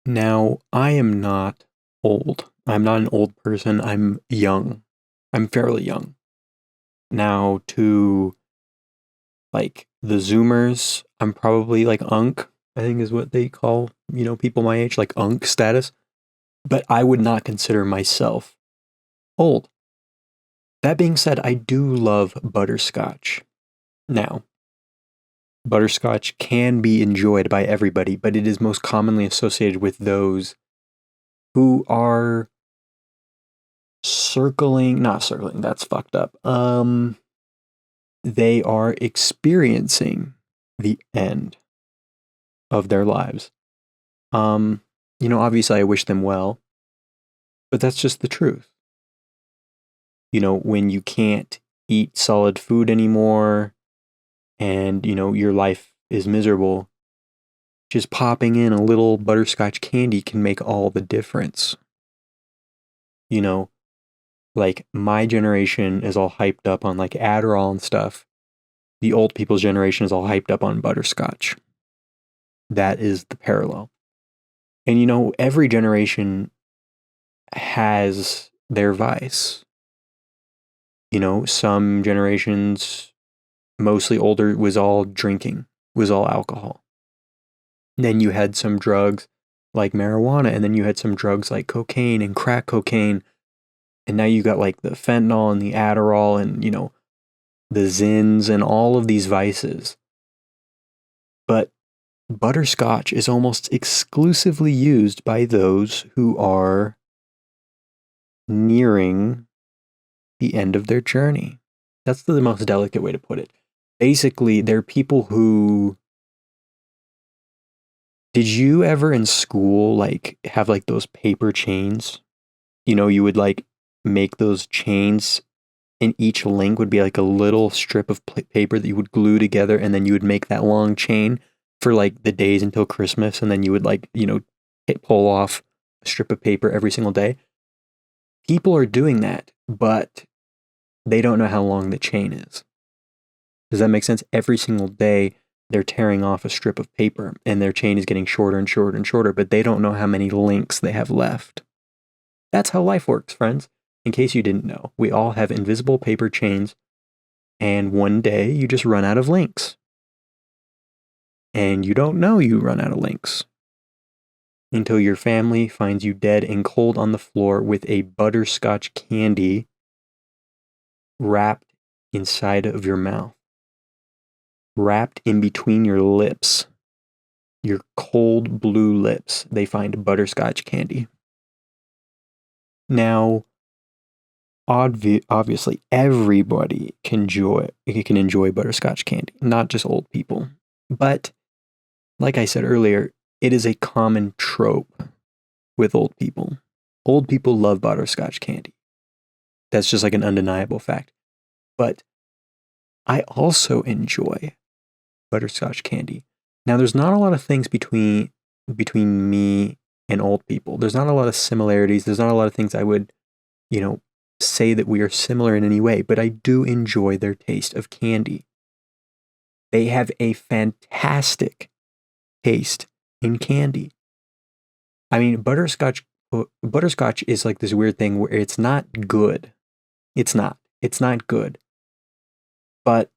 Now, I am not old. I'm not an old person. I'm young. I'm fairly young. Now, to like the Zoomers, I'm probably like Unk, I think is what they call, people my age, like Unk status. But I would not consider myself old. That being said, I do love butterscotch. Now, butterscotch can be enjoyed by everybody, but it is most commonly associated with those who are not circling, that's fucked up. They are experiencing the end of their lives. Obviously I wish them well, but that's just the truth. When you can't eat solid food anymore and, your life is miserable, just popping in a little butterscotch candy can make all the difference. You know, like my generation is all hyped up on like Adderall and stuff. The old people's generation is all hyped up on butterscotch. That is the parallel. And every generation has their vice. Some generations, mostly older, was all drinking, was all alcohol. Then you had some drugs like marijuana, and then you had some drugs like cocaine and crack cocaine. And now you got like the fentanyl and the Adderall and, the Zins and all of these vices. But butterscotch is almost exclusively used by those who are nearing the end of their journey. That's the most delicate way to put it. Basically, they're people who... Did you ever in school like have like those paper chains? You would like make those chains and each link would be like a little strip of paper that you would glue together, and then you would make that long chain for like the days until Christmas, and then you would like, pull off a strip of paper every single day. People are doing that, but they don't know how long the chain is. Does that make sense? Every single day, they're tearing off a strip of paper, and their chain is getting shorter and shorter and shorter, but they don't know how many links they have left. That's how life works, friends. In case you didn't know, we all have invisible paper chains, and one day you just run out of links. And you don't know you run out of links until your family finds you dead and cold on the floor with a butterscotch candy wrapped inside of your mouth, wrapped in between your lips, your cold blue lips. They find butterscotch candy. Now, obviously, everybody can enjoy butterscotch candy, not just old people. But like I said earlier, it is a common trope with old people. Old people love butterscotch candy. That's just like an undeniable fact. But I also enjoy butterscotch candy. Now, there's not a lot of things between me and old people. There's not a lot of similarities. There's not a lot of things I would, say that we are similar in any way, but I do enjoy their taste of candy. They have a fantastic taste in candy. I mean, butterscotch is like this weird thing where it's not good. It's not good. But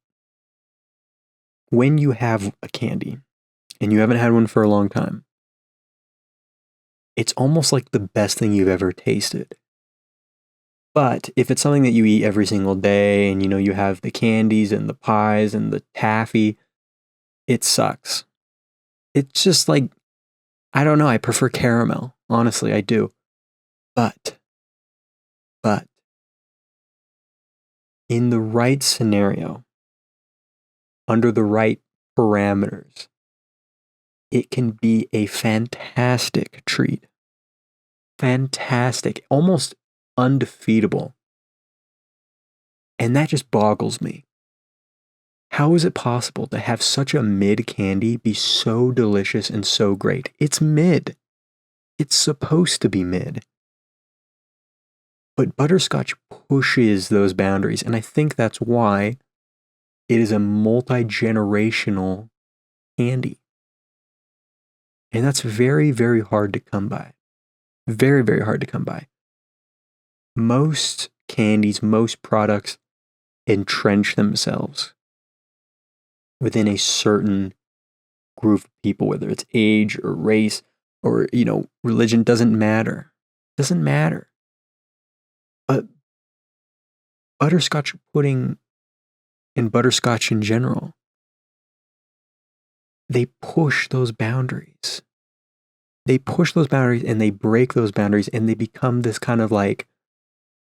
when you have a candy and you haven't had one for a long time, it's almost like the best thing you've ever tasted. But if it's something that you eat every single day and you have the candies and the pies and the taffy, it sucks. It's just like, I don't know, I prefer caramel. Honestly, I do. But in the right scenario, under the right parameters, it can be a fantastic treat. Fantastic. Almost undefeatable. And that just boggles me. How is it possible to have such a mid candy be so delicious and so great? It's mid. It's supposed to be mid. But butterscotch pushes those boundaries, and I think that's why it is a multi-generational candy. And that's very, very hard to come by. Very, very hard to come by. Most candies, most products entrench themselves within a certain group of people, whether it's age or race or, religion, doesn't matter. Doesn't matter. But butterscotch pudding and butterscotch in general, they push those boundaries. They push those boundaries and they break those boundaries and they become this kind of like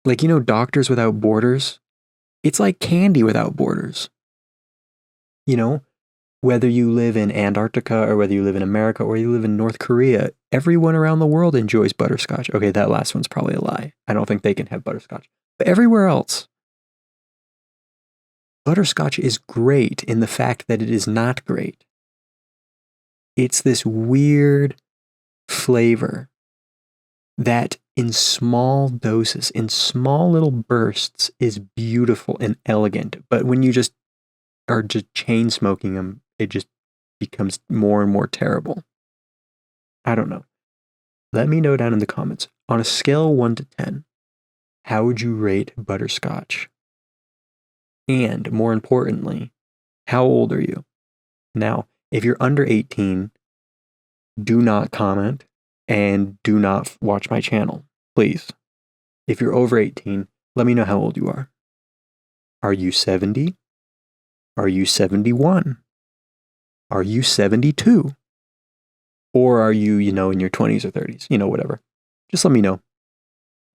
Doctors Without Borders. It's like candy without borders. Whether you live in Antarctica or whether you live in America or you live in North Korea, everyone around the world enjoys butterscotch. Okay, that last one's probably a lie. I don't think they can have butterscotch. But everywhere else, butterscotch is great in the fact that it is not great. It's this weird flavor that in small doses, in small little bursts, is beautiful and elegant. But when you just are just chain smoking them, it just becomes more and more terrible. I don't know. Let me know down in the comments. On a scale of 1 to 10, how would you rate butterscotch? And more importantly, how old are you? Now, if you're under 18, do not comment and do not watch my channel, please. If you're over 18, let me know how old you are. Are you 70? Are you 71? Are you 72? Or are you, in your 20s or 30s? Whatever. Just let me know.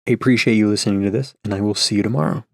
I appreciate you listening to this, and I will see you tomorrow.